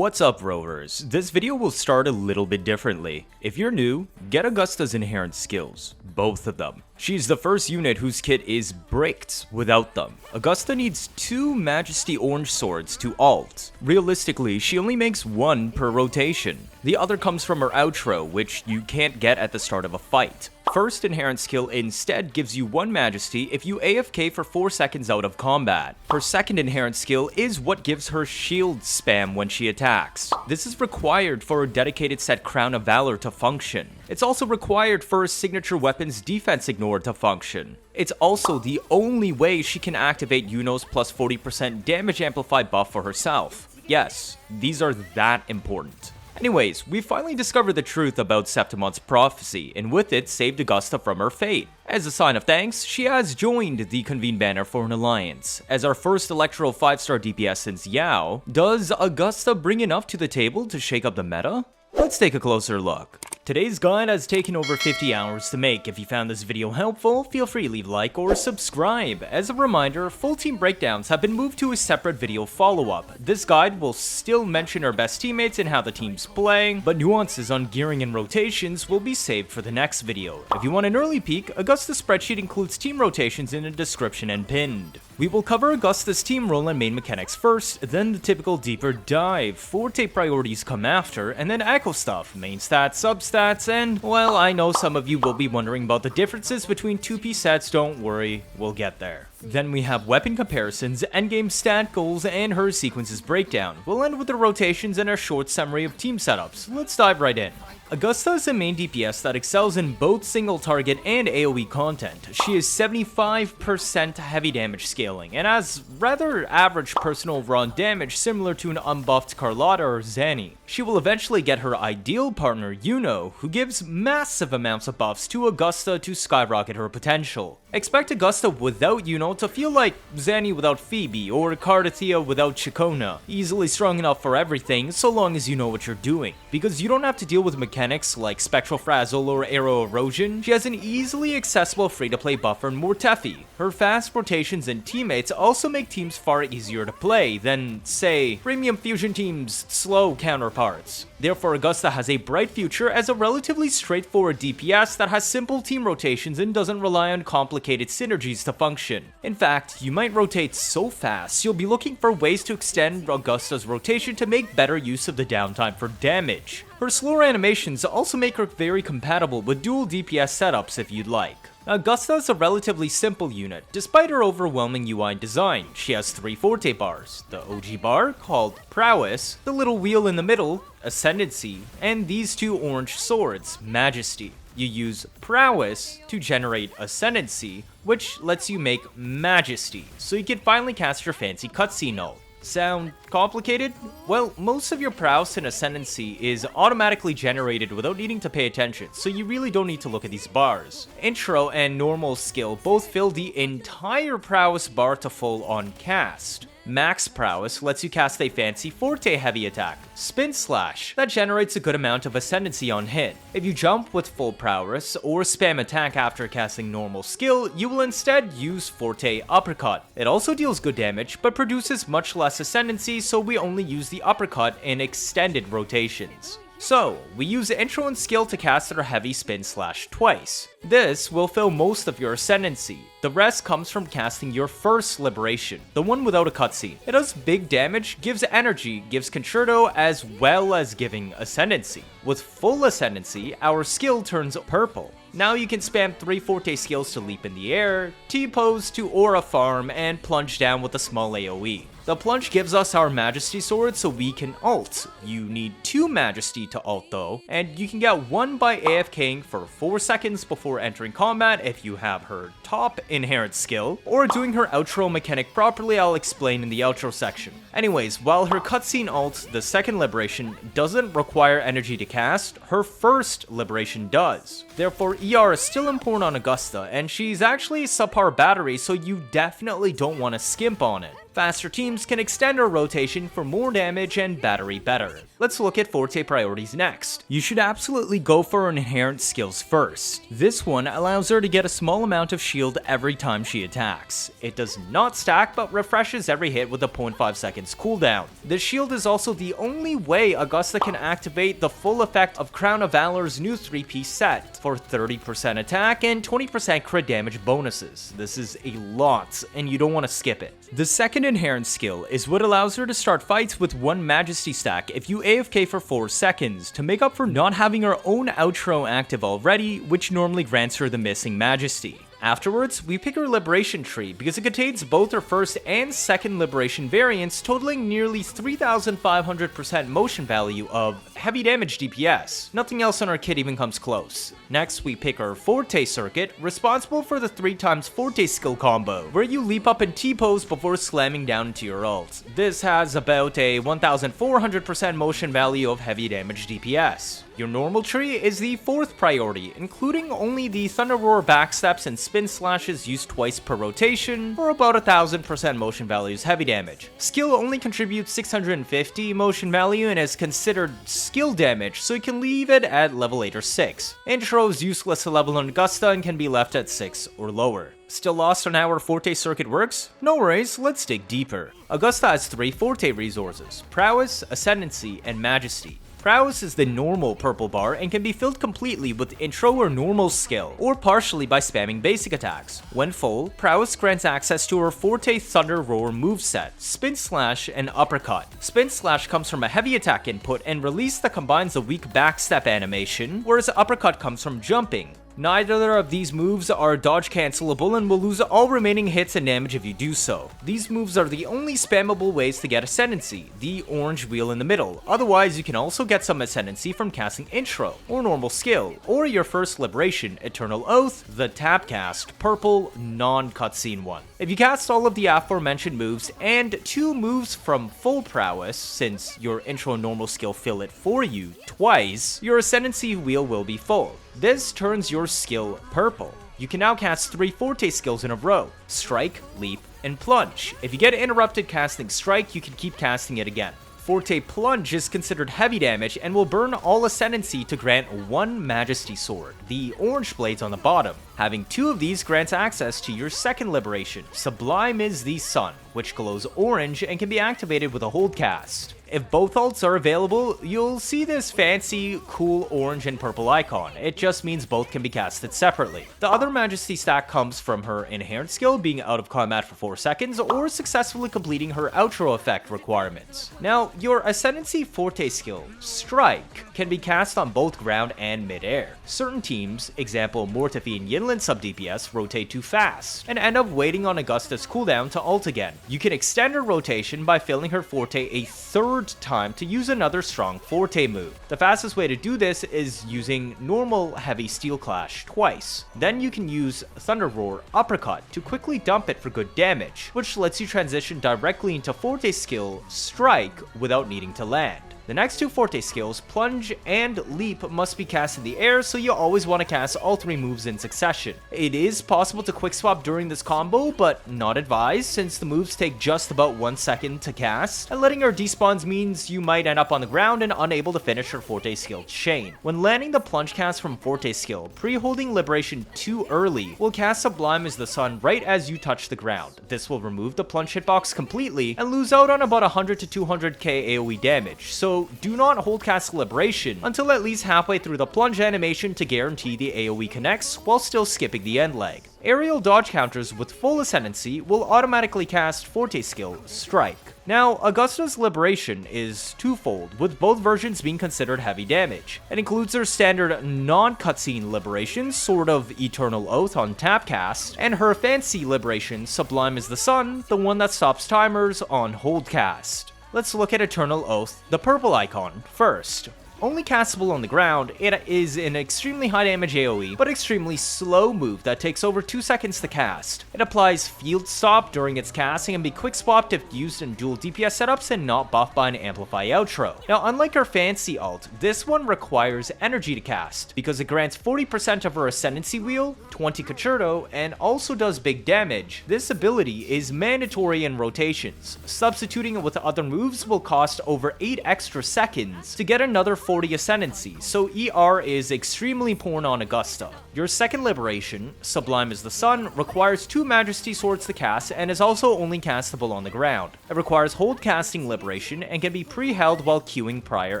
What's up, Rovers? This video will start a little bit differently. If you're new, get Augusta's inherent skills, both of them. She's the first unit whose kit is bricked without them. Augusta needs 2 Majesty Orange Swords to ult. Realistically, she only makes 1 per rotation. The other comes from her outro, which you can't get at the start of a fight. First inherent skill instead gives you 1 Majesty if you AFK for 4 seconds out of combat. Her second inherent skill is what gives her shield spam when she attacks. This is required for a dedicated set Crown of Valor to function. It's also required for her signature weapon's defense ignore to function. It's also the only way she can activate Yuno's plus 40% damage amplify buff for herself. Yes, these are that important. Anyways, we finally discovered the truth about Septimont's prophecy, and with it saved Augusta from her fate. As a sign of thanks, she has joined the Convene banner for an alliance. As our first electoral 5-star DPS since Yao, does Augusta bring enough to the table to shake up the meta? Let's take a closer look. Today's guide has taken over 50 hours to make. If you found this video helpful, feel free to leave a like or subscribe. As a reminder, full team breakdowns have been moved to a separate video follow-up. This guide will still mention our best teammates and how the team's playing, but nuances on gearing and rotations will be saved for the next video. If you want an early peek, Augusta's spreadsheet includes team rotations in the description and pinned. We will cover Augusta's team role and main mechanics first, then the typical deeper dive. Forte Priorities come after, and then echo stuff, Mainstats, Substats, and, well, I know some of you will be wondering about the differences between 2P sets, don't worry, we'll get there. Then we have weapon comparisons, endgame stat goals, and her sequences breakdown. We'll end with the rotations and our short summary of team setups. Let's dive right in. Augusta is a main DPS that excels in both single target and AoE content. She is 75% heavy damage scaling, and has rather average personal raw damage similar to an unbuffed Carlotta or Zanny. She will eventually get her ideal partner, Yuno, who gives massive amounts of buffs to Augusta to skyrocket her potential. Expect Augusta without Yuno to feel like Zanny without Phoebe, or Cardathea without Chicona. Easily strong enough for everything, so long as you know what you're doing. Because you don't have to deal with mechanics like Spectral Frazzle or Arrow Erosion, she has an easily accessible free-to-play buffer in Mortefi. Her fast rotations and teammates also make teams far easier to play than, say, Premium Fusion teams' slow counterparts. Therefore, Augusta has a bright future as a relatively straightforward DPS that has simple team rotations and doesn't rely on complicated synergies to function. In fact, you might rotate so fast, you'll be looking for ways to extend Augusta's rotation to make better use of the downtime for damage. Her slower animations also make her very compatible with dual DPS setups if you'd like. Augusta is a relatively simple unit, despite her overwhelming UI design. She has 3 Forte bars, the OG bar, called Prowess, the little wheel in the middle, Ascendancy, and these 2 orange swords, Majesty. You use Prowess to generate Ascendancy, which lets you make Majesty, so you can finally cast your fancy cutscene ult. Sound complicated? Well, most of your prowess and ascendancy is automatically generated without needing to pay attention, so you really don't need to look at these bars. Intro and normal skill both fill the entire prowess bar to full on cast. Max Prowess lets you cast a fancy Forte heavy attack, Spin Slash, that generates a good amount of ascendancy on hit. If you jump with full prowess or spam attack after casting normal skill, you will instead use Forte Uppercut. It also deals good damage, but produces much less ascendancy, so we only use the uppercut in extended rotations. So, we use intro and skill to cast our heavy Spin Slash twice. This will fill most of your ascendancy. The rest comes from casting your first liberation, the one without a cutscene. It does big damage, gives energy, gives concerto, as well as giving ascendancy. With full ascendancy, our skill turns purple. Now you can spam 3 Forte skills to leap in the air, T-pose to aura farm, and plunge down with a small AoE. The plunge gives us our Majesty sword so we can ult. You need 2 Majesty to ult though, and you can get 1 by AFKing for 4 seconds before entering combat if you have her top inherent skill, or doing her outro mechanic properly. I'll explain in the outro section. Anyways, while her cutscene ult, the second liberation, doesn't require energy to cast, her first liberation does. Therefore, ER is still important on Augusta, and she's actually a subpar battery, so you definitely don't want to skimp on it. Faster teams can extend her rotation for more damage and battery better. Let's look at Forte Priorities next. You should absolutely go for her inherent skills first. This one allows her to get a small amount of shield every time she attacks. It does not stack but refreshes every hit with a 0.5 seconds cooldown. The shield is also the only way Augusta can activate the full effect of Crown of Valor's new 3-piece set for 30% attack and 20% crit damage bonuses. This is a lot, and you don't want to skip it. The second inherent skill is what allows her to start fights with one Majesty stack if you AFK for 4 seconds to make up for not having her own outro active already, which normally grants her the missing Majesty. Afterwards, we pick her Liberation tree because it contains both her first and second Liberation variants, totaling nearly 3,500% motion value of heavy damage DPS. Nothing else on our kit even comes close. Next, we pick our Forte circuit, responsible for the 3x Forte skill combo, where you leap up in T-pose before slamming down into your ult. This has about a 1,400% motion value of heavy damage DPS. Your normal tree is the fourth priority, including only the Thunder Roar backsteps and spin slashes used twice per rotation, for about 1,000% motion values heavy damage. Skill only contributes 650 motion value and is considered skill damage, so you can leave it at level 8 or 6. Intro is useless to level on Augusta and can be left at 6 or lower. Still lost on how our Forte circuit works? No worries, let's dig deeper. Augusta has 3 Forte resources: Prowess, Ascendancy, and Majesty. Prowess is the normal purple bar and can be filled completely with intro or normal skill, or partially by spamming basic attacks. When full, Prowess grants access to her Forte Thunder Roar moveset, Spin Slash and Uppercut. Spin Slash comes from a heavy attack input and release that combines a weak backstep animation, whereas Uppercut comes from jumping. Neither of these moves are dodge cancelable and will lose all remaining hits and damage if you do so. These moves are the only spammable ways to get Ascendancy, the orange wheel in the middle. Otherwise, you can also get some Ascendancy from casting Intro, or Normal Skill, or your first Liberation, Eternal Oath, the tap cast, purple, non-cutscene one. If you cast all of the aforementioned moves and 2 moves from full Prowess, since your Intro and Normal Skill fill it for you twice, your Ascendancy wheel will be full. This turns your skill purple. You can now cast 3 Forte skills in a row: Strike, Leap, and Plunge. If you get interrupted casting Strike, you can keep casting it again. Forte Plunge is considered heavy damage and will burn all Ascendancy to grant 1 Majesty Sword, the orange blades on the bottom. Having 2 of these grants access to your second Liberation. Sublime is the Sun, which glows orange and can be activated with a hold cast. If both ults are available, you'll see this fancy, cool orange and purple icon. It just means both can be casted separately. The other Majesty stack comes from her inherent skill being out of combat for 4 seconds or successfully completing her outro effect requirements. Now, your Ascendancy Forte skill, Strike, can be cast on both ground and mid-air. Certain teams, example Mortefi and Yinlin sub-DPS, rotate too fast and end up waiting on Augusta's cooldown to ult again. You can extend her rotation by filling her Forte a third time to use another strong Forte move. The fastest way to do this is using normal heavy Steel Clash twice. Then you can use Thunder Roar Uppercut to quickly dump it for good damage, which lets you transition directly into Forte skill Strike without needing to land. The next 2 Forte skills, Plunge and Leap, must be cast in the air, so you always want to cast all 3 moves in succession. It is possible to quick swap during this combo, but not advised since the moves take just about 1 second to cast, and letting her despawns means you might end up on the ground and unable to finish her Forte skill chain. When landing the Plunge cast from Forte skill, pre-holding Liberation too early will cast Sublime as the Sun right as you touch the ground. This will remove the Plunge hitbox completely and lose out on about 100 to 200k AoE damage, so do not hold cast Liberation until at least halfway through the Plunge animation to guarantee the AoE connects while still skipping the end leg. Aerial dodge counters with full Ascendancy will automatically cast Forte skill Strike. Now, Augusta's Liberation is twofold, with both versions being considered heavy damage. It includes her standard non-cutscene Liberation, sort of Eternal Oath on tap cast, and her fancy Liberation, Sublime as the Sun, the one that stops timers on hold cast. Let's look at Eternal Oath, the purple icon, first. Only castable on the ground, it is an extremely high damage AoE, but extremely slow move that takes over 2 seconds to cast. It applies field stop during its casting and be quick swapped if used in dual DPS setups and not buffed by an amplify outro. Now, unlike her fancy ult, this one requires energy to cast, because it grants 40% of her ascendancy wheel, 20 concerto, and also does big damage. This ability is mandatory in rotations. Substituting it with other moves will cost over 8 extra seconds to get another 40 ascendancy, so ER is extremely poor on Augusta. Your second liberation, Sublime as the Sun, requires 2 Majesty Swords to cast and is also only castable on the ground. It requires hold casting liberation and can be pre-held while queuing prior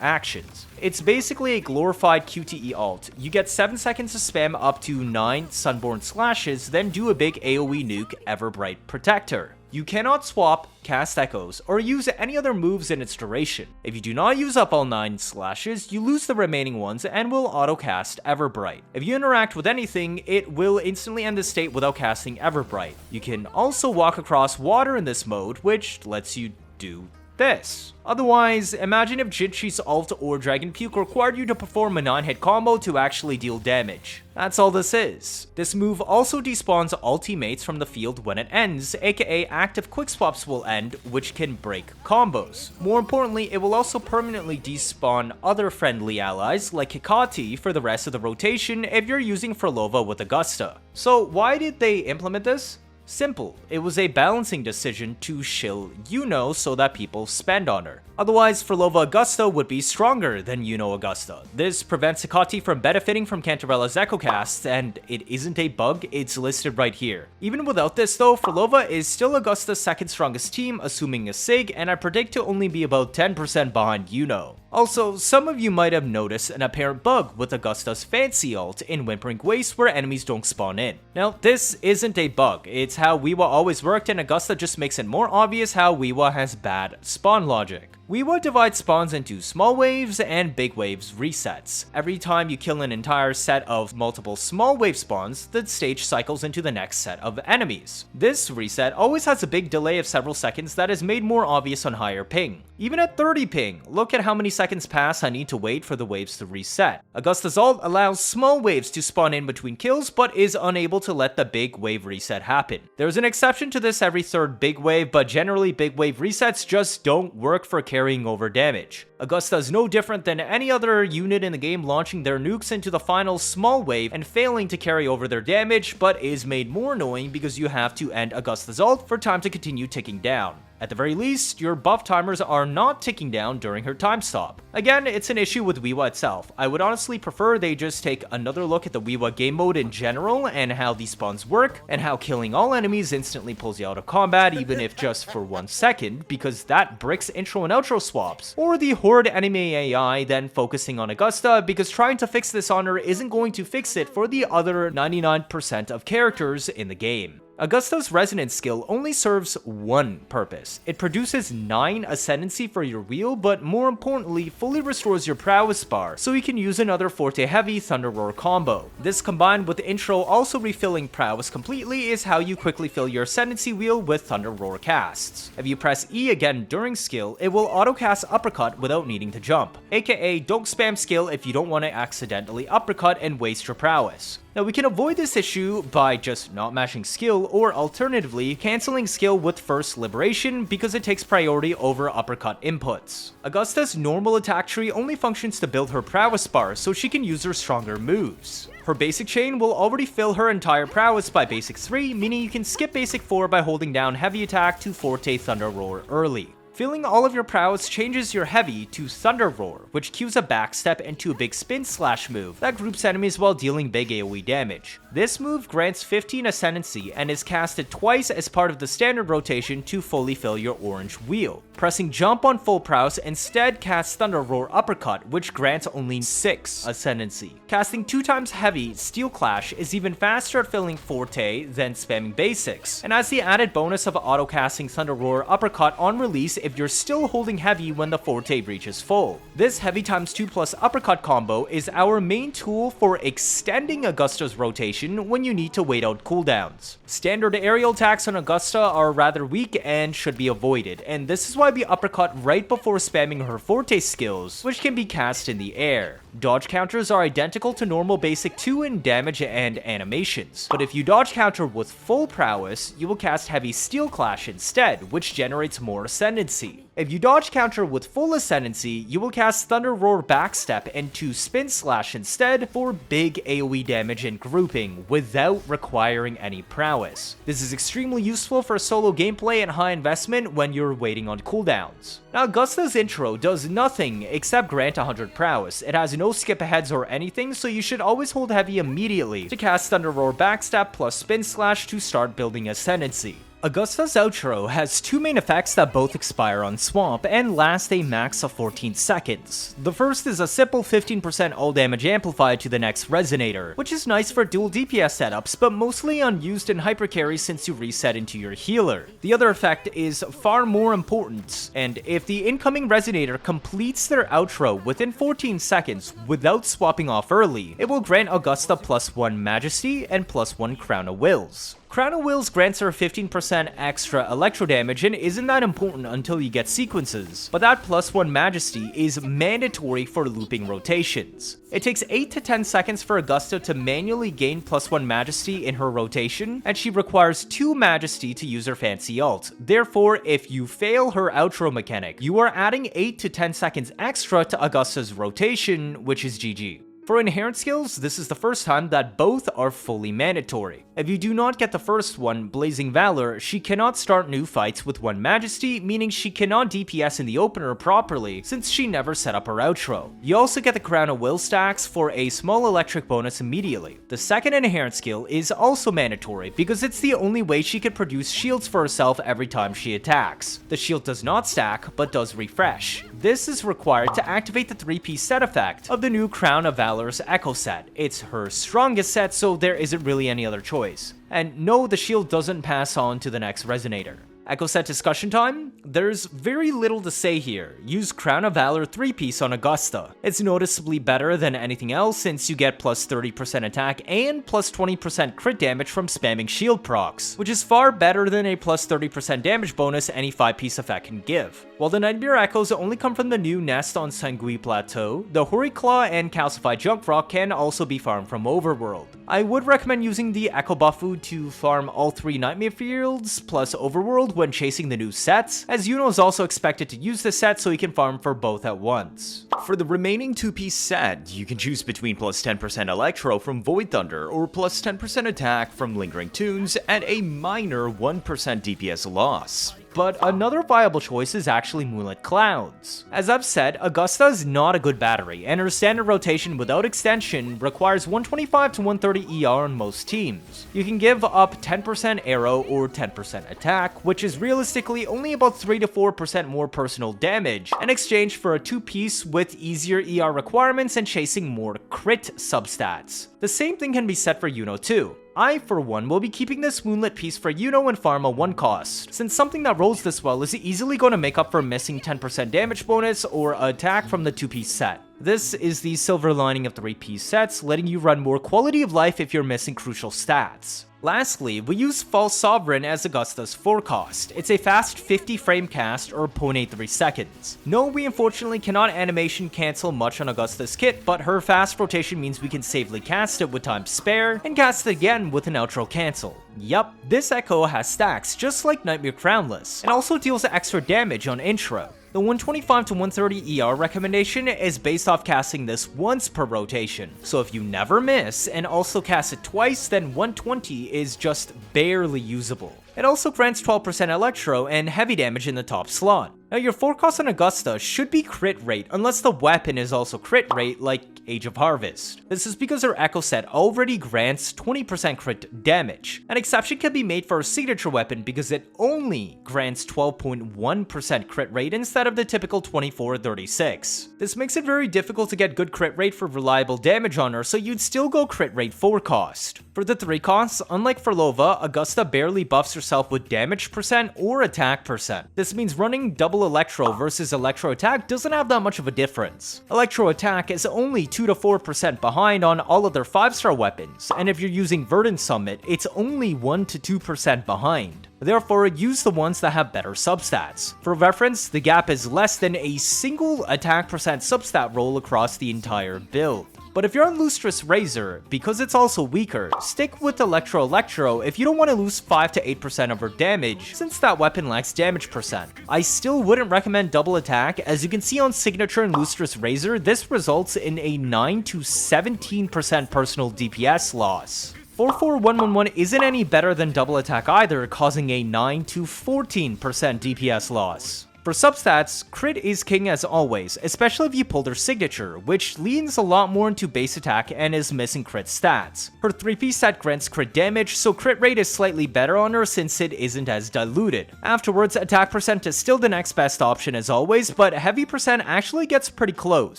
actions. It's basically a glorified QTE ult. You get 7 seconds to spam up to 9 Sunborn slashes, then do a big AoE nuke Everbright Protector. You cannot swap, cast echoes, or use any other moves in its duration. If you do not use up all 9 slashes, you lose the remaining ones and will auto-cast Everbright. If you interact with anything, it will instantly end the state without casting Everbright. You can also walk across water in this mode, which lets you do this. Otherwise, imagine if Jinchi's ult or Dragon Puke required you to perform a 9-hit combo to actually deal damage. That's all this is. This move also despawns all teammates from the field when it ends, aka active quick swaps will end, which can break combos. More importantly, it will also permanently despawn other friendly allies like Hikati for the rest of the rotation if you're using Phrolova with Augusta. So why did they implement this? Simple, it was a balancing decision to shill Yuno so that people spend on her. Otherwise, Phrolova Augusta would be stronger than Yao Augusta. This prevents Hikati from benefiting from Cantarella's Echo Casts, and it isn't a bug, it's listed right here. Even without this though, Phrolova is still Augusta's second strongest team, assuming a SIG, and I predict to only be about 10% behind Yuno. Also, some of you might have noticed an apparent bug with Augusta's fancy ult in Whimpering Waste where enemies don't spawn in. Now, this isn't a bug, it's how Wiwa always worked, and Augusta just makes it more obvious how Wiwa has bad spawn logic. Wiwa divides spawns into small waves and big waves resets. Every time you kill an entire set of multiple small wave spawns, the stage cycles into the next set of enemies. This reset always has a big delay of several seconds that is made more obvious on higher ping. Even at 30 ping, look at how many seconds pass I need to wait for the waves to reset. Augusta's ult allows small waves to spawn in between kills, but is unable to let the big wave reset happen. There's an exception to this every third big wave, but generally big wave resets just don't work for carrying over damage. Augusta is no different than any other unit in the game launching their nukes into the final small wave and failing to carry over their damage, but is made more annoying because you have to end Augusta's ult for time to continue ticking down. At the very least, your buff timers are not ticking down during her time stop. Again, it's an issue with Wiwa itself. I would honestly prefer they just take another look at the Wiwa game mode in general and how these spawns work, and how killing all enemies instantly pulls you out of combat even if just for 1 second, because that bricks intro and outro swaps. Or the Horde enemy AI then focusing on Augusta, because trying to fix this on her isn't going to fix it for the other 99% of characters in the game. Augusta's Resonance skill only serves one purpose. It produces 9 ascendancy for your wheel, but more importantly, fully restores your prowess bar, so you can use another Forte Heavy Thunder Roar combo. This combined with intro also refilling prowess completely is how you quickly fill your ascendancy wheel with Thunder Roar casts. If you press E again during skill, it will auto-cast Uppercut without needing to jump, aka don't spam skill if you don't want to accidentally uppercut and waste your prowess. Now we can avoid this issue by just not mashing skill, or alternatively cancelling skill with first liberation because it takes priority over uppercut inputs. Augusta's normal attack tree only functions to build her prowess bar so she can use her stronger moves. Her basic chain will already fill her entire prowess by basic 3, meaning you can skip basic 4 by holding down heavy attack to Forte Thunder Roar early. Filling all of your prowess changes your heavy to Thunder Roar, which cues a backstep into a big spin slash move that groups enemies while dealing big AoE damage. This move grants 15 ascendancy and is casted twice as part of the standard rotation to fully fill your orange wheel. Pressing jump on full prowess instead casts Thunder Roar Uppercut, which grants only 6 ascendancy. Casting 2 times heavy Steel Clash is even faster at filling Forte than spamming basics, and has the added bonus of auto-casting Thunder Roar Uppercut on release if you're still holding heavy when the Forte reaches full. This heavy times 2 plus uppercut combo is our main tool for extending Augusta's rotation when you need to wait out cooldowns. Standard aerial attacks on Augusta are rather weak and should be avoided, and this is why we uppercut right before spamming her Forte skills, which can be cast in the air. Dodge counters are identical to normal basic 2 in damage and animations, but if you dodge counter with full prowess, you will cast heavy steel clash instead, which generates more ascendancy. If you dodge counter with full ascendancy, you will cast Thunder Roar backstep and 2 spin slash instead for big AoE damage and grouping without requiring any prowess. This is extremely useful for solo gameplay and high investment when you're waiting on cooldowns. Now Augusta's intro does nothing except grant 100 prowess. It has no skip aheads or anything, so you should always hold heavy immediately to cast Thunder Roar backstep plus spin slash to start building ascendancy. Augusta's outro has 2 main effects that both expire on Swamp and last a max of 14 seconds. The first is a simple 15% all damage amplified to the next Resonator, which is nice for dual DPS setups but mostly unused in hypercarry since you reset into your healer. The other effect is far more important, and if the incoming Resonator completes their outro within 14 seconds without swapping off early, it will grant Augusta +1 Majesty and +1 Crown of Wills. Crown of Wills grants her 15% extra electro damage and isn't that important until you get sequences, but that +1 Majesty is mandatory for looping rotations. It takes 8 to 10 seconds for Augusta to manually gain +1 Majesty in her rotation, and she requires 2 Majesty to use her fancy ult. Therefore, if you fail her outro mechanic, you are adding 8 to 10 seconds extra to Augusta's rotation, which is GG. For inherent skills, this is the first time that both are fully mandatory. If you do not get the first one, Blazing Valor, she cannot start new fights with 1 Majesty, meaning she cannot DPS in the opener properly since she never set up her outro. You also get the Crown of Will stacks for a small electric bonus immediately. The second inherent skill is also mandatory because it's the only way she can produce shields for herself every time she attacks. The shield does not stack, but does refresh. This is required to activate the 3-piece set effect of the new Crown of Valor's Echo set. It's her strongest set, so there isn't really any other choice. And no, the shield doesn't pass on to the next Resonator. Echo set discussion time? There's very little to say here. Use Crown of Valor 3-piece on Augusta. It's noticeably better than anything else since you get plus 30% attack and plus 20% crit damage from spamming shield procs, which is far better than a plus 30% damage bonus any 5-piece effect can give. While the Nightmare Echoes only come from the new nest on Sangui Plateau, the Hori Claw and Calcified Junk Rock can also be farmed from Overworld. I would recommend using the Echo Buff Food to farm all 3 Nightmare Fields plus Overworld when chasing the new sets, as Yuno is also expected to use this set so he can farm for both at once. For the remaining 2-piece set, you can choose between plus 10% Electro from Void Thunder or plus 10% attack from Lingering Tunes and a minor 1% DPS loss. But another viable choice is actually Moonlit Clouds. As I've said, Augusta is not a good battery, and her standard rotation without extension requires 125 to 130 ER on most teams. You can give up 10% arrow or 10% attack, which is realistically only about 3 to 4% more personal damage, in exchange for a 2-piece with easier ER requirements and chasing more crit substats. The same thing can be said for Yuno too. I, for one, will be keeping this Moonlit piece for Yuno and Pharma 1 cost, since something that rolls this well is easily going to make up for missing 10% damage bonus or attack from the 2-piece set. This is the silver lining of 3-piece sets, letting you run more quality of life if you're missing crucial stats. Lastly, we use False Sovereign as Augusta's 4 cost. It's a fast 50 frame cast or 0.83 seconds. No, we unfortunately cannot animation cancel much on Augusta's kit, but her fast rotation means we can safely cast it with time spare and cast it again with an outro cancel. Yup, this Echo has stacks just like Nightmare Crownless, and also deals extra damage on intro. The 125 to 130 ER recommendation is based off casting this once per rotation, so if you never miss and also cast it twice, then 120 is just barely usable. It also grants 12% Electro and heavy damage in the top slot. Now your 4 cost on Augusta should be crit rate unless the weapon is also crit rate like Age of Harvest. This is because her Echo set already grants 20% crit damage. An exception can be made for her signature weapon because it only grants 12.1% crit rate instead of the typical 24-36. This makes it very difficult to get good crit rate for reliable damage on her, so you'd still go crit rate 4 cost. For the 3 costs, unlike Phrolova, Augusta barely buffs herself with damage percent or attack percent. This means running double Electro versus Electro Attack doesn't have that much of a difference. Electro Attack is only 2 to 4% behind on all other 5-star weapons, and if you're using Verdant Summit, it's only 1 to 2% behind. Therefore, use the ones that have better substats. For reference, the gap is less than a single attack percent substat roll across the entire build. But if you're on Lustrous Razor, because it's also weaker, stick with Electro if you don't want to lose 5 to 8% of her damage, since that weapon lacks damage percent. I still wouldn't recommend double attack, as you can see on Signature and Lustrous Razor, this results in a 9 to 17% personal DPS loss. 44111 isn't any better than double attack either, causing a 9 to 14% DPS loss. For substats, crit is king as always, especially if you pulled her signature, which leans a lot more into base attack and is missing crit stats. Her 3-piece set grants crit damage, so crit rate is slightly better on her since it isn't as diluted. Afterwards, attack percent is still the next best option as always, but heavy percent actually gets pretty close,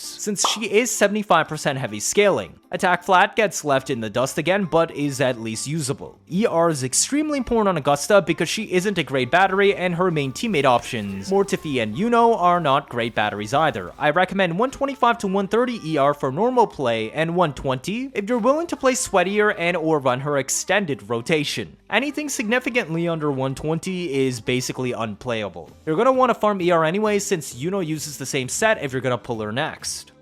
since she is 75% heavy scaling. Attack flat gets left in the dust again, but is at least usable. ER is extremely important on Augusta because she isn't a great battery and her main teammate options, Mortefi and are not great batteries either. I recommend 125 to 130 ER for normal play and 120 if you're willing to play sweatier and or run her extended rotation. Anything significantly under 120 is basically unplayable. You're going to want to farm ER anyway since uses the same set if you're going to pull her next.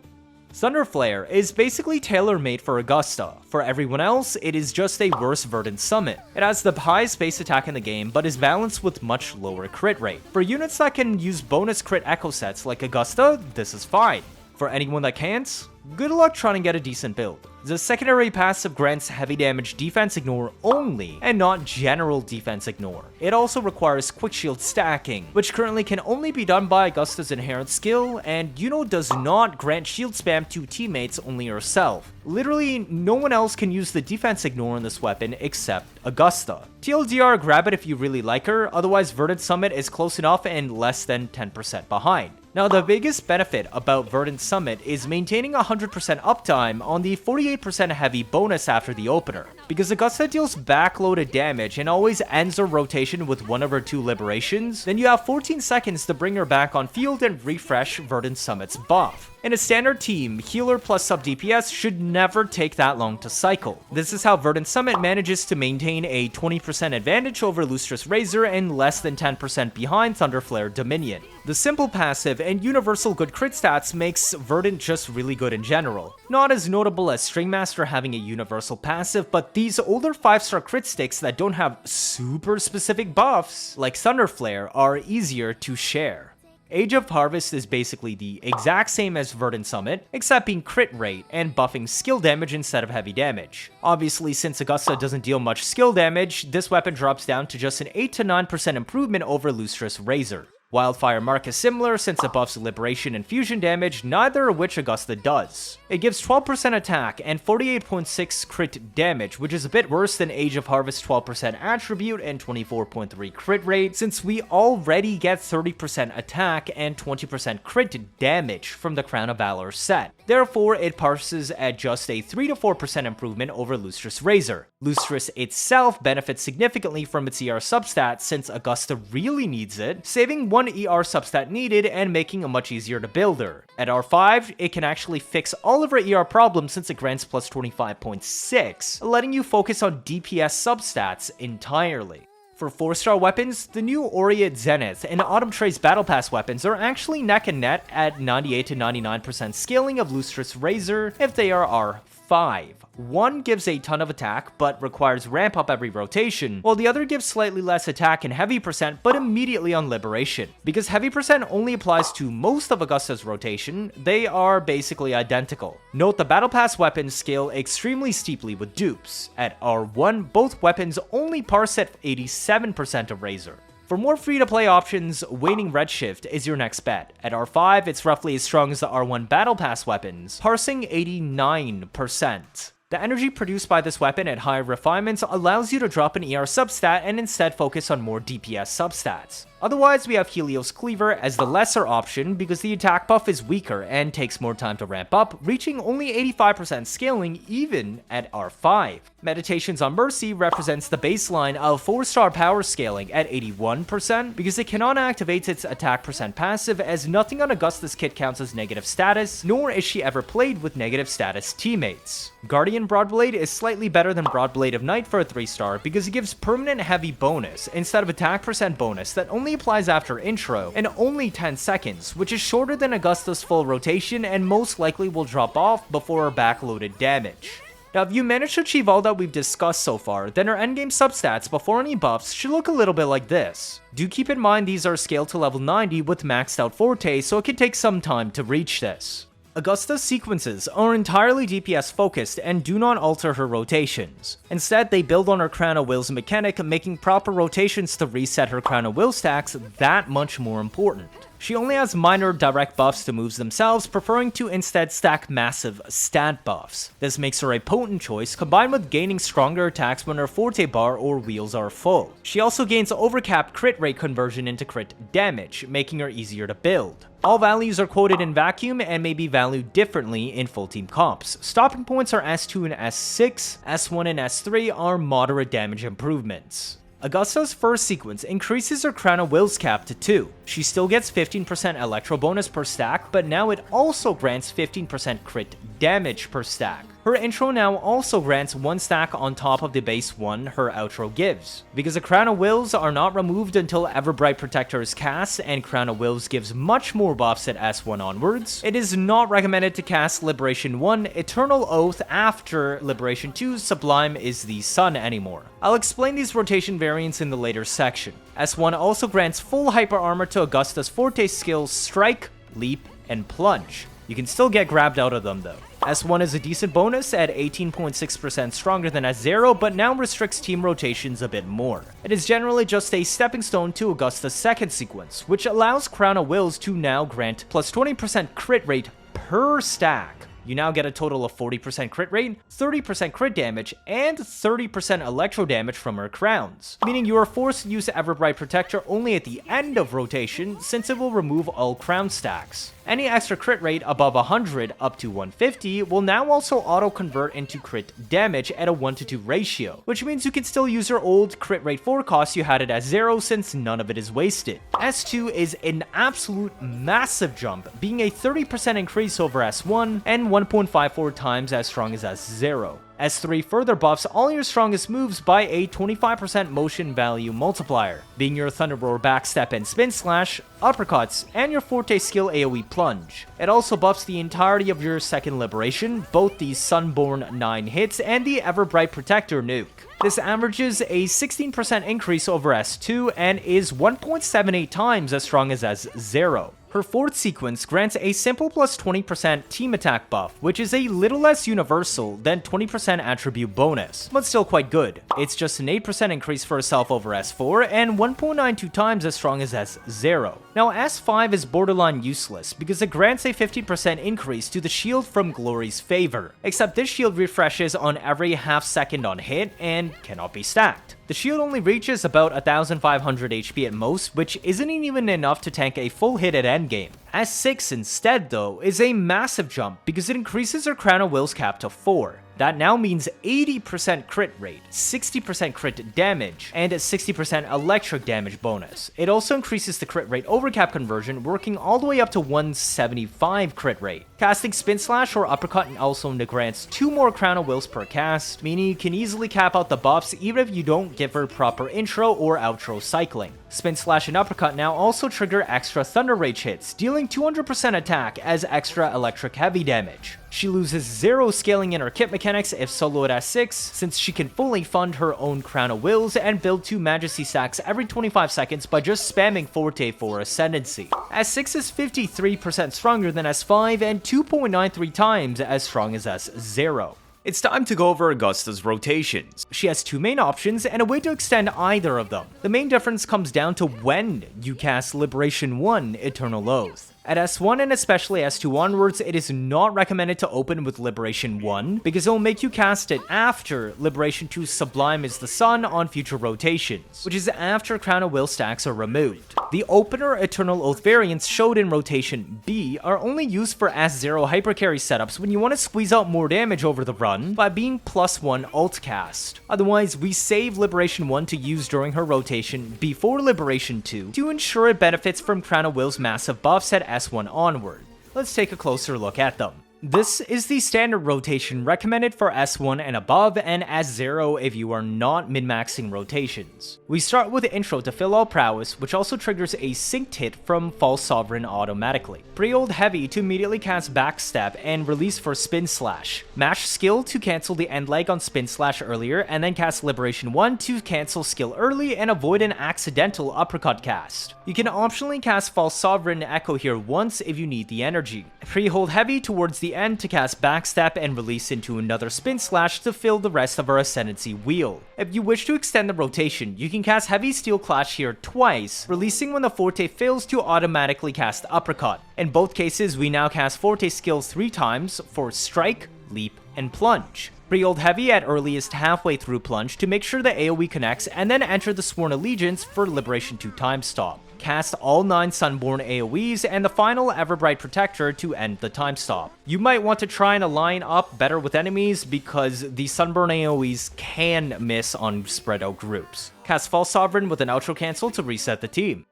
Thunderflare is basically tailor-made for Augusta. For everyone else, it is just a worse Verdant Summit. It has the highest base attack in the game, but is balanced with much lower crit rate. For units that can use bonus crit echo sets like Augusta, this is fine. For anyone that can't, good luck trying to get a decent build. The secondary passive grants heavy damage defense ignore only, and not general defense ignore. It also requires quick shield stacking, which currently can only be done by Augusta's inherent skill, and does not grant shield spam to teammates, only herself. Literally, no one else can use the defense ignore on this weapon except Augusta. TLDR, grab it if you really like her, otherwise Verdant Summit is close enough and less than 10% behind. Now, the biggest benefit about Verdant Summit is maintaining 100% uptime on the 48% heavy bonus after the opener. Because Augusta deals backloaded damage and always ends her rotation with one of her 2 liberations, then you have 14 seconds to bring her back on field and refresh Verdant Summit's buff. In a standard team, healer plus sub DPS should never take that long to cycle. This is how Verdant Summit manages to maintain a 20% advantage over Lustrous Razor and less than 10% behind Thunderflare Dominion. The simple passive and universal good crit stats makes Verdant just really good in general. Not as notable as Stringmaster having a universal passive, but these older 5-star crit sticks that don't have super specific buffs, like Thunderflare, are easier to share. Age of Harvest is basically the exact same as Verdant Summit, except being crit rate and buffing skill damage instead of heavy damage. Obviously, since Augusta doesn't deal much skill damage, this weapon drops down to just an 8 to 9% improvement over Lustrous Razor. Wildfire Mark is similar since it buffs Liberation and Fusion damage, neither of which Augusta does. It gives 12% attack and 48.6 crit damage, which is a bit worse than Age of Harvest 12% attribute and 24.3 crit rate, since we already get 30% attack and 20% crit damage from the Crown of Valor set. Therefore, it parses at just a 3 to 4% improvement over Lustrous Razor. Lustrous itself benefits significantly from its ER substat since Augusta really needs it, saving one ER substat needed and making it much easier to build her. At R5, it can actually fix all of her ER problems since it grants plus 25.6, letting you focus on DPS substats entirely. For 4-star weapons, the new Aureate Zenith and Autumn Trace Battle Pass weapons are actually neck and neck at 98 to 99% scaling of Lustrous Razor if they are R5. One gives a ton of attack, but requires ramp up every rotation, while the other gives slightly less attack and heavy percent, but immediately on liberation. Because heavy percent only applies to most of Augusta's rotation, they are basically identical. Note the Battle Pass weapons scale extremely steeply with dupes. At R1, both weapons only parse at 87% of Razor. For more free-to-play options, Waning Redshift is your next bet. At R5, it's roughly as strong as the R1 Battle Pass weapons, parsing 89%. The energy produced by this weapon at higher refinements allows you to drop an ER substat and instead focus on more DPS substats. Otherwise, we have Helios Cleaver as the lesser option because the attack buff is weaker and takes more time to ramp up, reaching only 85% scaling even at R5. Meditations on Mercy represents the baseline of 4-star power scaling at 81% because it cannot activate its attack percent passive, as nothing on Augusta's kit counts as negative status, nor is she ever played with negative status teammates. Guardian Broadblade is slightly better than Broadblade of Night for a 3-star because it gives permanent heavy bonus instead of attack percent bonus that only applies after intro and only 10 seconds, which is shorter than Augusta's full rotation and most likely will drop off before her backloaded damage. Now, if you manage to achieve all that we've discussed so far, then her endgame substats before any buffs should look a little bit like this. Do keep in mind these are scaled to level 90 with maxed out Forte, so it can take some time to reach this. Augusta's sequences are entirely DPS focused and do not alter her rotations. Instead, they build on her Crown of Will's mechanic, making proper rotations to reset her Crown of Will stacks that much more important. She only has minor direct buffs to moves themselves, preferring to instead stack massive stat buffs. This makes her a potent choice, combined with gaining stronger attacks when her Forte bar or wheels are full. She also gains overcapped crit rate conversion into crit damage, making her easier to build. All values are quoted in vacuum and may be valued differently in full team comps. Stopping points are S2 and S6, S1 and S3 are moderate damage improvements. Augusta's first sequence increases her Crown of Will's cap to 2. She still gets 15% electro bonus per stack, but now it also grants 15% crit damage per stack. Her intro now also grants 1 stack on top of the base 1 her outro gives. Because the Crown of Wills are not removed until Everbright Protector is cast, and Crown of Wills gives much more buffs at S1 onwards, it is not recommended to cast Liberation 1 Eternal Oath after Liberation 2 Sublime is the Sun anymore. I'll explain these rotation variants in the later section. S1 also grants full hyper armor to Augusta's Forte skills Strike, Leap, and Plunge. You can still get grabbed out of them though. S1 is a decent bonus at 18.6% stronger than S0, but now restricts team rotations a bit more. It is generally just a stepping stone to Augusta's second sequence, which allows Crown of Wills to now grant plus 20% crit rate per stack. You now get a total of 40% crit rate, 30% crit damage, and 30% electro damage from her crowns, meaning you are forced to use Everbright Protector only at the end of rotation since it will remove all crown stacks. Any extra crit rate above 100 up to 150 will now also auto-convert into crit damage at a 1:2 ratio, which means you can still use your old crit rate forecast you had it at 0 since none of it is wasted. S2 is an absolute massive jump, being a 30% increase over S1 and 1.54 times as strong as S0. S3 further buffs all your strongest moves by a 25% motion value multiplier, being your Thunderflare backstep and spin slash, uppercuts, and your Forte skill AoE plunge. It also buffs the entirety of your second liberation, both the Sunborn 9 hits and the Everbright Protector nuke. This averages a 16% increase over S2 and is 1.78 times as strong as S0. Her fourth sequence grants a simple plus 20% team attack buff, which is a little less universal than 20% attribute bonus, but still quite good. It's just an 8% increase for herself over S4 and 1.92 times as strong as S0. Now S5 is borderline useless because it grants a 50% increase to the shield from Glory's favor, except this shield refreshes on every half second on hit and cannot be stacked. The shield only reaches about 1500 HP at most, which isn't even enough to tank a full hit at endgame. S6 instead though is a massive jump because it increases her Crown of Will's cap to 4. That now means 80% crit rate, 60% crit damage, and a 60% electric damage bonus. It also increases the crit rate overcap conversion, working all the way up to 175 crit rate. Casting Spin Slash or Uppercut also grants 2 more Crown of Wills per cast, meaning you can easily cap out the buffs even if you don't give her proper intro or outro cycling. Spin Slash and Uppercut now also trigger extra Thunder Rage hits, dealing 200% attack as extra electric heavy damage. She loses 0 scaling in her kit mechanics if solo at S6, since she can fully fund her own Crown of Wills and build 2 Majesty stacks every 25 seconds by just spamming Forte for Ascendancy. S6 is 53% stronger than S5 and 2.93 times as strong as S0. It's time to go over Augusta's rotations. She has 2 main options and a way to extend either of them. The main difference comes down to when you cast Liberation 1 Eternal Oath. At S1 and especially S2 onwards, it is not recommended to open with Liberation 1 because it will make you cast it after Liberation 2 Sublime is the Sun on future rotations, which is after Crown of Will stacks are removed. The opener Eternal Oath variants showed in rotation B are only used for S0 hypercarry setups when you want to squeeze out more damage over the run by being +1 ult cast. Otherwise, we save Liberation 1 to use during her rotation before Liberation 2 to ensure it benefits from Crown of Will's massive buffs at S1 onward. Let's take a closer look at them. This is the standard rotation recommended for S1 and above, and S0 if you are not min-maxing rotations. We start with the intro to fill all prowess, which also triggers a synced hit from False Sovereign automatically. Pre-hold heavy to immediately cast backstep and release for spin slash. Mash skill to cancel the end leg on spin slash earlier, and then cast Liberation 1 to cancel skill early and avoid an accidental uppercut cast. You can optionally cast False Sovereign Echo here once if you need the energy. Pre-hold heavy towards the end to cast backstep and release into another spin slash to fill the rest of our ascendancy wheel. If you wish to extend the rotation, you can cast heavy steel clash here twice, releasing when the Forte fails to automatically cast uppercut. In both cases, we now cast Forte skills 3 times for strike, leap, and plunge. Pre-hold heavy at earliest halfway through plunge to make sure the AoE connects, and then enter the Sworn Allegiance for Liberation 2 time stop. Cast all 9 Sunborn AoEs and the final Everbright Protector to end the time stop. You might want to try and align up better with enemies because the Sunburn AoEs can miss on spread out groups. Cast False Sovereign with an outro cancel to reset the team.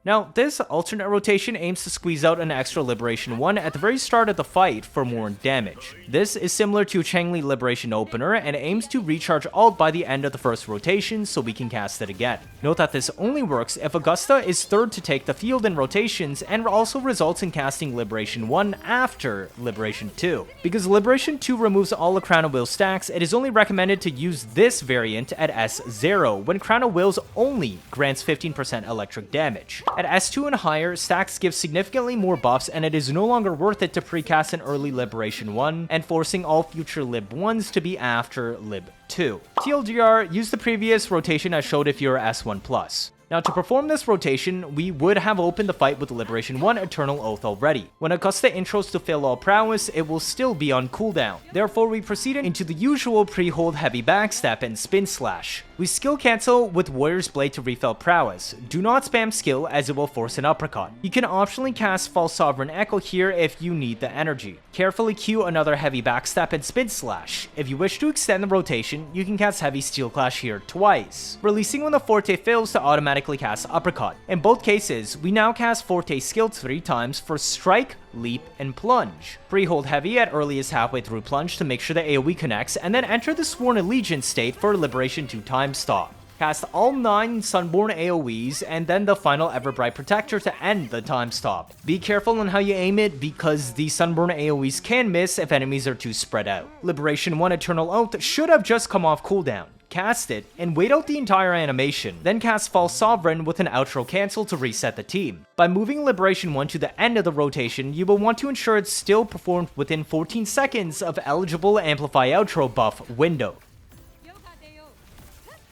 Now, this alternate rotation aims to squeeze out an extra Liberation 1 at the very start of the fight for more damage. This is similar to Changli Liberation Opener and aims to recharge ult by the end of the first rotation so we can cast it again. Note that this only works if Augusta is third to take the field in rotations and also results in casting Liberation 1 after Liberation 2. Because Liberation 2 removes all the Crown of Will stacks, it is only recommended to use this variant at S0 when Crown of Wills only grants 15% electric damage. At S2 and higher, stacks give significantly more buffs and it is no longer worth it to precast an early Liberation 1 and forcing all future Lib 1s to be after Lib 2. TLDR, use the previous rotation I showed if you're S1+. Now, to perform this rotation, we would have opened the fight with Liberation 1 Eternal Oath already. When Augusta intros to fill all prowess, it will still be on cooldown. Therefore, we proceeded into the usual pre-hold heavy backstep and spin slash. We skill cancel with Warrior's Blade to refill prowess. Do not spam skill as it will force an uppercut. You can optionally cast False Sovereign Echo here if you need the energy. Carefully cue another heavy backstep and spin slash. If you wish to extend the rotation, you can cast Heavy Steel Clash here twice, releasing when the Forte fails to automatically cast uppercut. In both cases, we now cast Forte skill 3 times for strike, leap, and plunge. Pre-hold heavy at earliest halfway through plunge to make sure the AoE connects, and then enter the Sworn Allegiance state for Liberation 2 time stop. Cast all 9 Sunborn AoEs and then the final Everbright Protector to end the time stop. Be careful on how you aim it because the Sunborn AoEs can miss if enemies are too spread out. Liberation 1 Eternal Oath should have just come off cooldown. Cast it, and wait out the entire animation, then cast False Sovereign with an outro cancel to reset the team. By moving Liberation 1 to the end of the rotation, you will want to ensure it's still performed within 14 seconds of eligible Amplify Outro buff window.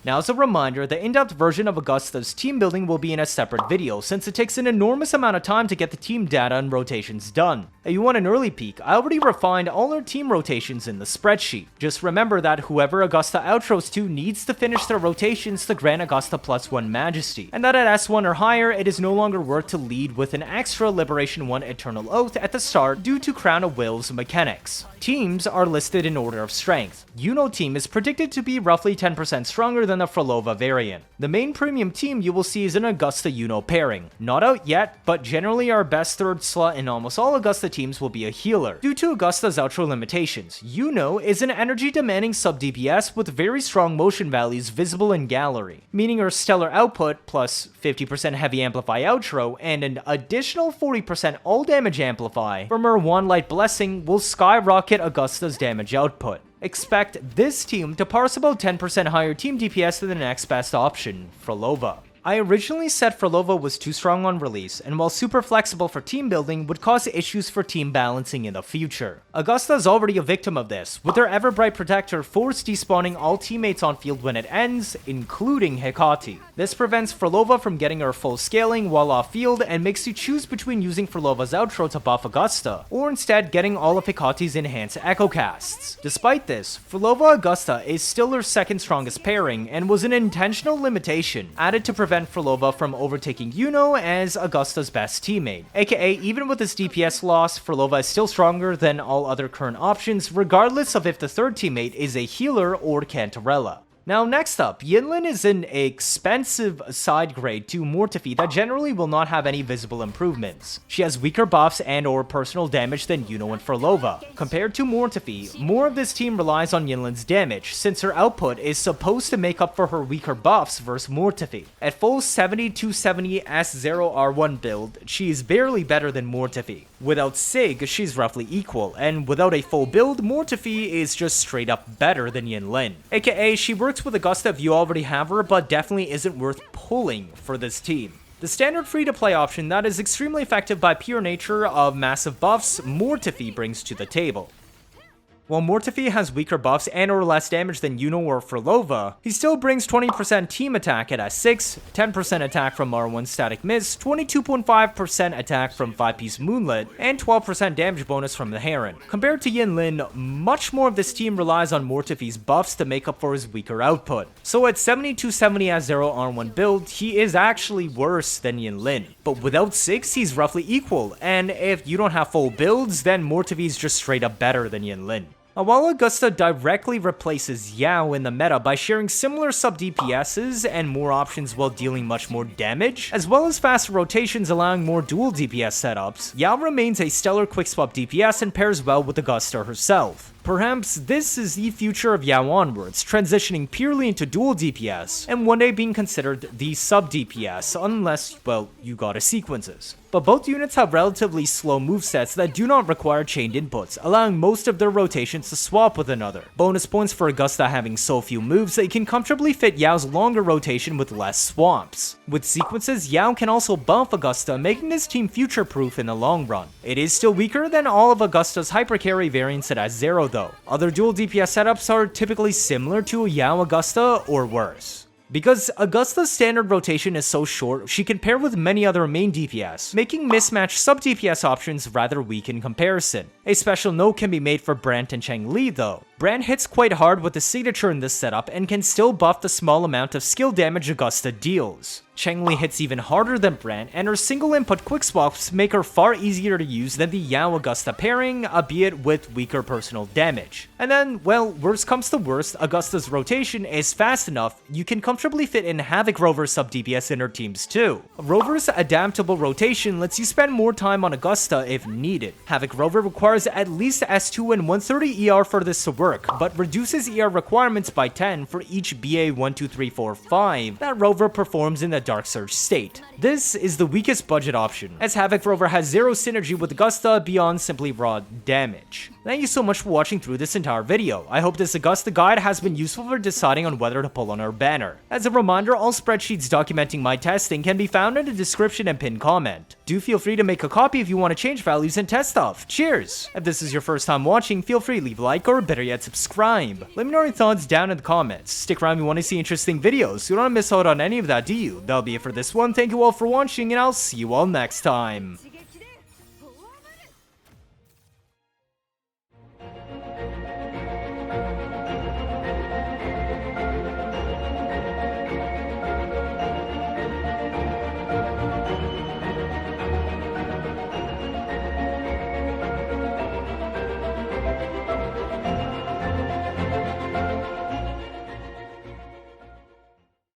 Now, as a reminder, the in-depth version of Augusta's team building will be in a separate video, since it takes an enormous amount of time to get the team data and rotations done. If you want an early peek, I already refined all our team rotations in the spreadsheet. Just remember that whoever Augusta outros to needs to finish their rotations to grant Augusta +1 Majesty, and that at S1 or higher, it is no longer worth to lead with an extra Liberation 1 Eternal Oath at the start due to Crown of Will's mechanics. Teams are listed in order of strength. Yuno team is predicted to be roughly 10% stronger than the Phrolova variant. The main premium team you will see is an Augusta Yuno pairing. Not out yet, but generally our best third slot in almost all Augusta teams will be a healer. Due to Augusta's outro limitations, Yuno is an energy demanding sub DPS with very strong motion values visible in gallery, meaning her stellar output plus 50% heavy amplify outro and an additional 40% all damage amplify from her Wand Light Blessing will skyrocket Augusta's damage output. Expect this team to parse about 10% higher team DPS than the next best option, Phrolova. I originally said Phrolova was too strong on release, and while super flexible for team building, would cause issues for team balancing in the future. Augusta is already a victim of this, with her Everbright Protector force despawning all teammates on field when it ends, including Hecate. This prevents Phrolova from getting her full scaling while off field and makes you choose between using Phrolova's outro to buff Augusta, or instead getting all of Hecate's enhanced echo casts. Despite this, Phrolova Augusta is still her second strongest pairing and was an intentional limitation added to prevent prevent Phrolova from overtaking Yuno as Augusta's best teammate. AKA, even with his DPS loss, Phrolova is still stronger than all other current options, regardless of if the third teammate is a healer or Cantarella. Now next up, Yinlin is an expensive side grade to Mortefi that generally will not have any visible improvements. She has weaker buffs and or personal damage than Yuno and Phrolova. Compared to Mortefi, more of this team relies on Yinlin's damage, since her output is supposed to make up for her weaker buffs versus Mortefi. At full 70-270 S0R1 build, she is barely better than Mortefi. Without Sig, she's roughly equal, and without a full build, Mortefi is just straight up better than Yinlin. AKA, she works with Augusta if you already have her, but definitely isn't worth pulling for this team. The standard free-to-play option that is extremely effective by pure nature of massive buffs, Mortefi brings to the table. While Mortefi has weaker buffs and or less damage than Yuno or Phrolova, he still brings 20% team attack at S6, 10% attack from R1 static miss, 22.5% attack from 5-piece moonlit, and 12% damage bonus from the Heron. Compared to Yinlin, much more of this team relies on Mortefi's buffs to make up for his weaker output. So at 70-270 as 0 R1 build, he is actually worse than Yinlin. But without 6, he's roughly equal, and if you don't have full builds, then Mortefi is just straight up better than Yinlin. While Augusta directly replaces Yao in the meta by sharing similar sub-DPSs and more options while dealing much more damage, as well as faster rotations allowing more dual DPS setups, Yao remains a stellar quick-swap DPS and pairs well with Augusta herself. Perhaps this is the future of Yao onwards, transitioning purely into dual DPS, and one day being considered the sub-DPS, unless, well, you gotta sequences. But both units have relatively slow movesets that do not require chained inputs, allowing most of their rotations to swap with another. Bonus points for Augusta having so few moves that it can comfortably fit Yao's longer rotation with less swaps. With sequences, Yao can also buff Augusta, making this team future-proof in the long run. It is still weaker than all of Augusta's hypercarry variants at S0 though. Other dual DPS setups are typically similar to Yao Augusta or worse. Because Augusta's standard rotation is so short, she can pair with many other main DPS, making mismatched sub-DPS options rather weak in comparison. A special note can be made for Brant and Changli though. Brant hits quite hard with the signature in this setup and can still buff the small amount of skill damage Augusta deals. Changli hits even harder than Brant, and her single input quick swaps make her far easier to use than the Yao Augusta pairing, albeit with weaker personal damage. And then, well, worst comes to worst, Augusta's rotation is fast enough, you can comfortably fit in Havoc Rover sub-DPS in her teams too. Rover's adaptable rotation lets you spend more time on Augusta if needed. Havoc Rover requires at least S2 and 130 ER for this to work, but reduces ER requirements by 10 for each BA 1, 2, 3, 4, 5 that Rover performs in the Dark Surge state. This is the weakest budget option, as Havoc Rover has zero synergy with Augusta beyond simply raw damage. Thank you so much for watching through this entire video. I hope this Augusta guide has been useful for deciding on whether to pull on her banner. As a reminder, all spreadsheets documenting my testing can be found in the description and pinned comment. Do feel free to make a copy if you want to change values and test stuff. Cheers! If this is your first time watching, feel free to leave a like or better yet subscribe. Let me know your thoughts down in the comments. Stick around if you want to see interesting videos. You don't want to miss out on any of that, do you? That'll be it for this one. Thank you all for watching, and I'll see you all next time.